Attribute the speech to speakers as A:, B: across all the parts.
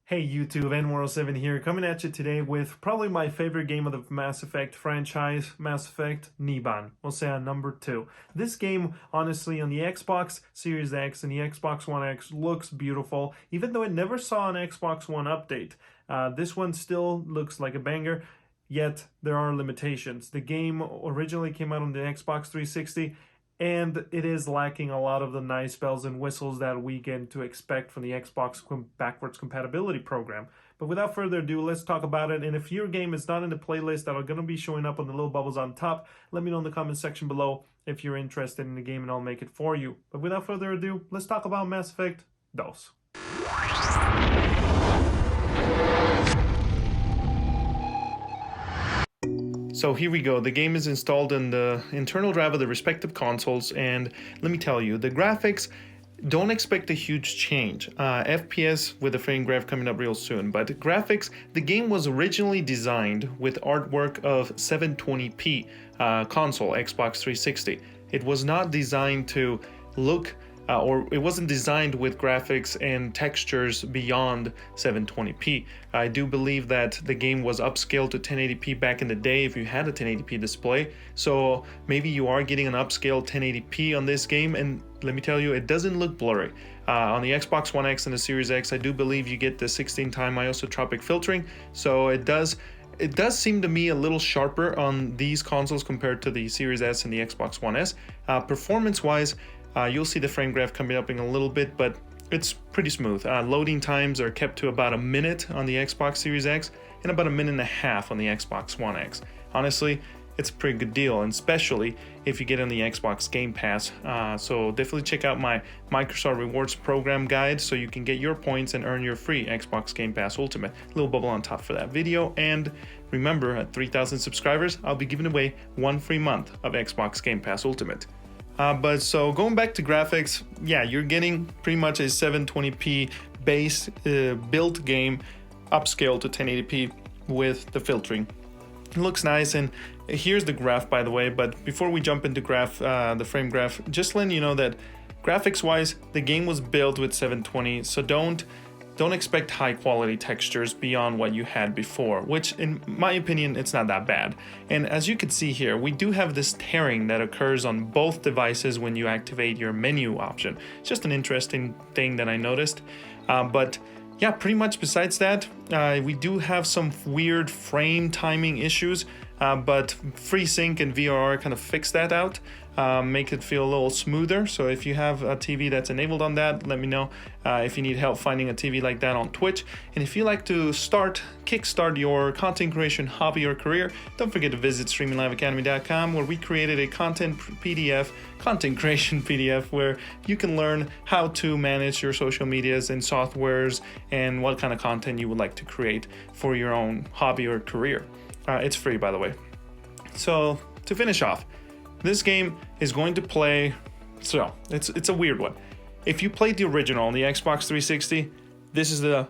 A: Hey YouTube, N107 here, coming at you today with probably my favorite game of the Mass Effect franchise, Mass Effect Niban. We'll say on number 2. This game, honestly, on the Xbox Series X and the Xbox One X looks beautiful, even though it never saw an Xbox One update. This one still looks like a banger, yet there are limitations. The game originally came out on the Xbox 360, and it is lacking a lot of the nice bells and whistles that we get to expect from the Xbox backwards compatibility program. But without further ado, let's talk about it. And if your game is not in the playlist that are going to be showing up on the little bubbles on top, let me know in the comment section below if you're interested in the game and I'll make it for you. But without further ado, let's talk about Mass Effect 2. So here we go. The game is installed in the internal drive of the respective consoles, and let me tell you, the graphics, don't expect a huge change. FPS with the frame graph coming up real soon, but graphics, the game was originally designed with artwork of 720p console, Xbox 360. It was not designed to look or it wasn't designed with graphics and textures beyond 720p. I do believe that the game was upscaled to 1080p back in the day if you had a 1080p display, so maybe you are getting an upscaled 1080p on this game, and let me tell you, it doesn't look blurry. On the Xbox One X and the Series X, I do believe you get the 16-time isotropic filtering, so it does seem to me a little sharper on these consoles compared to the Series S and the Xbox One S. Performance-wise, you'll see the frame graph coming up in a little bit, but it's pretty smooth. Loading times are kept to about a minute on the Xbox Series X and about a minute and a half on the Xbox One X. Honestly, it's a pretty good deal, and especially if you get on the Xbox Game Pass. So definitely check out my Microsoft Rewards program guide so you can get your points and earn your free Xbox Game Pass Ultimate. Little bubble on top for that video, and remember, at 3,000 subscribers, I'll be giving away 1 free month of Xbox Game Pass Ultimate. But so going back to graphics, yeah, you're getting pretty much a 720p base built game upscaled to 1080p with the filtering. It looks nice, and here's the graph, by the way. But before we jump into the frame graph, just letting you know that graphics wise, the game was built with 720, so don't expect high quality textures beyond what you had before, which in my opinion, it's not that bad. And as you can see here, we do have this tearing that occurs on both devices when you activate your menu option. It's just an interesting thing that I noticed. But yeah, pretty much besides that, we do have some weird frame timing issues, but FreeSync and VRR kind of fix that out. Make it feel a little smoother. So if you have a TV that's enabled on that, let me know if you need help finding a TV like that on Twitch. And if you like to kickstart your content creation hobby or career, don't forget to visit streamingliveacademy.com, where we created a content creation PDF where you can learn how to manage your social medias and softwares and what kind of content you would like to create for your own hobby or career. It's free, by the way. So to finish off, this game is going to play, so it's a weird one. If you played the original on the Xbox 360, this is a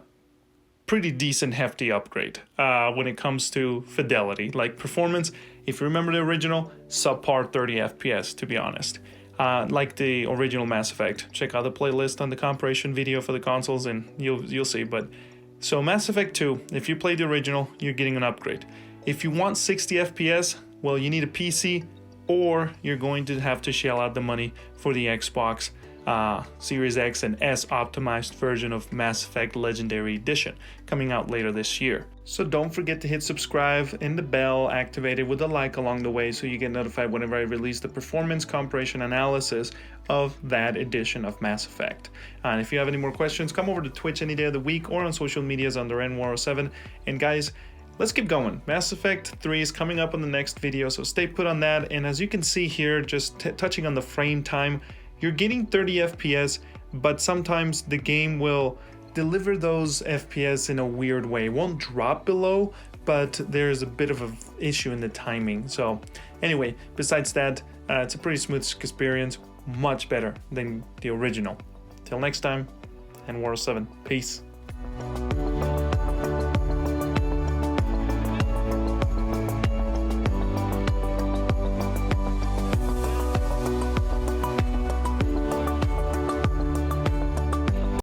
A: pretty decent hefty upgrade when it comes to fidelity. Like performance, if you remember the original, subpar 30 FPS, to be honest. Like the original Mass Effect. Check out the playlist on the comparison video for the consoles and you'll see. But so Mass Effect 2, if you played the original, you're getting an upgrade. If you want 60 FPS, well, you need a PC, or you're going to have to shell out the money for the Xbox Series X and S optimized version of Mass Effect Legendary Edition, coming out later this year. So don't forget to hit subscribe and the bell activated with a like along the way so you get notified whenever I release the performance comparison analysis of that edition of Mass Effect. And if you have any more questions, come over to Twitch any day of the week or on social medias under N107. And guys, let's keep going. Mass Effect 3 is coming up on the next video, so stay put on that. And as you can see here, just touching on the frame time, you're getting 30 FPS, but sometimes the game will deliver those FPS in a weird way. It won't drop below, but there's a bit of an issue in the timing. So anyway, besides that, it's a pretty smooth experience, much better than the original. Till next time, N107, peace.